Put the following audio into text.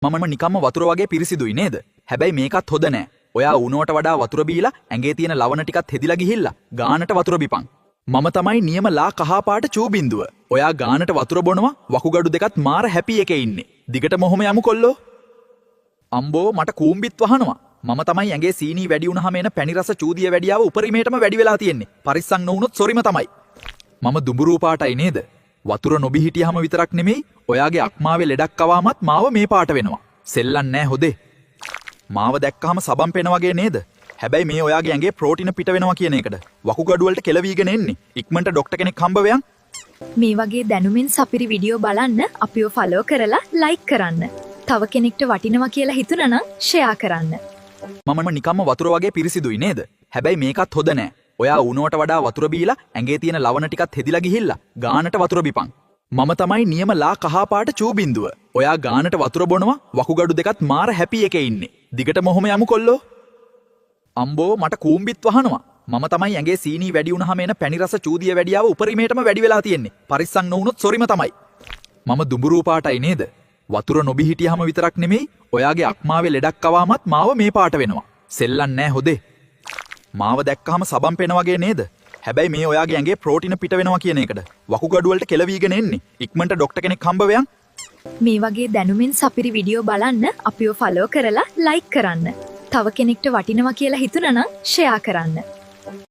මමම නිකම්ම වතුර වගේ පිරිසිදුයි නේද? හැබැයි මේකත් හොඳ නෑ. ඔයා උණුවට වඩා වතුර බීලා ඇඟේ තියෙන ලවණ ටිකත් හෙදිලා ගිහිල්ලා ගානට වතුර බිපන්. මම තමයි නියම ලා කහපාට චූබින්දුව. ඔයා ගානට වතුර බොනවා වකුගඩු දෙකත් මාර හැපි එකේ ඉන්නේ. දිගටම ඔහොම යමු කොල්ලෝ. අම්බෝ මට කූම්බිත් වහනවා. මම තමයි ඇඟේ සීනි වැඩි වුණාම එන පැණි රස චූදිය වැඩියාව උපරිමයටම වැඩි වෙලා තියෙන්නේ. පරිස්සම් නොවුනොත් සොරිම තමයි. මම දුඹුරු පාටයි නේද? වතුර නොබි හිටියාම විතරක් නෙමෙයි ඔයාගේ අක්මාවේ ලෙඩක් ආවමත් මාව මේ පාට වෙනවා. සෙල්ලම් නෑ හොදේ. මාව දැක්කහම සබම් පෙන වගේ නේද? හැබැයි මේ ඔයාගේ ඇඟේ ප්‍රෝටීන පිට වෙනවා කියන එකද? වකුගඩු වලට කෙලවීගෙන එන්නේ. ඉක්මනට ડોක්ටර් කෙනෙක් හම්බ වෙයන්. මේ වගේ දැනුමින් සපිරි වීඩියෝ බලන්න අපිව ෆලෝ කරලා ලයික් කරන්න. තව කෙනෙක්ට වටිනවා කියලා හිතුණා නම් ෂෙයා කරන්න. මමම නිකම්ම වතුර වගේ පිරිසිදුයි නේද? හැබැයි මේකත් හොඳ නෑ. ඔයා උණුවට වඩා වතුර බීලා ඇඟේ තියෙන ලවණ ටිකත් හෙදිලා ගිහිල්ලා ගානට වතුර බිපන්. මම තමයි නියම ලා කහපාට චූබින්දුව. ඔයා ගානට වතුර බොනවා වකුගඩු දෙකත් මාර හැපි එකේ ඉන්නේ. දිගටම ඔහොම යමු කොල්ලෝ. අම්බෝ මට කූම්බිත් වහනවා. මම තමයි ඇඟේ සීනි වැඩි වුණාම එන පැණි රස චූදිය වැඩියාව උපරිමයටම වැඩි වෙලා තියෙන්නේ. පරිස්සම් නොවුනොත් සොරිම තමයි. මම දුඹුරු පාටයි නේද? වතුර නොබි හිටියාම විතරක් නෙමෙයි ඔයාගේ අක්මාවේ ලෙඩක් ආවමත් මාව මේ පාට වෙනවා. සෙල්ලම් නෑ හොදේ. මාව දැක්කහම සබම් පෙන වගේ නේද? හැබැයි මේ ඔයාගේ ඇඟේ ප්‍රෝටීන පිට වෙනවා කියන එකද? වකුගඩු වලට කෙලවීගෙන එන්නේ. ඉක්මනට ડોක්ටර් කෙනෙක් හම්බ වෙයන්. මේ වගේ දැනුමින් සපිරි වීඩියෝ බලන්න අපිව ෆලෝ කරලා ලයික් කරන්න. තව කෙනෙක්ට වටිනවා කියලා හිතුණා නම් ෂෙයා කරන්න.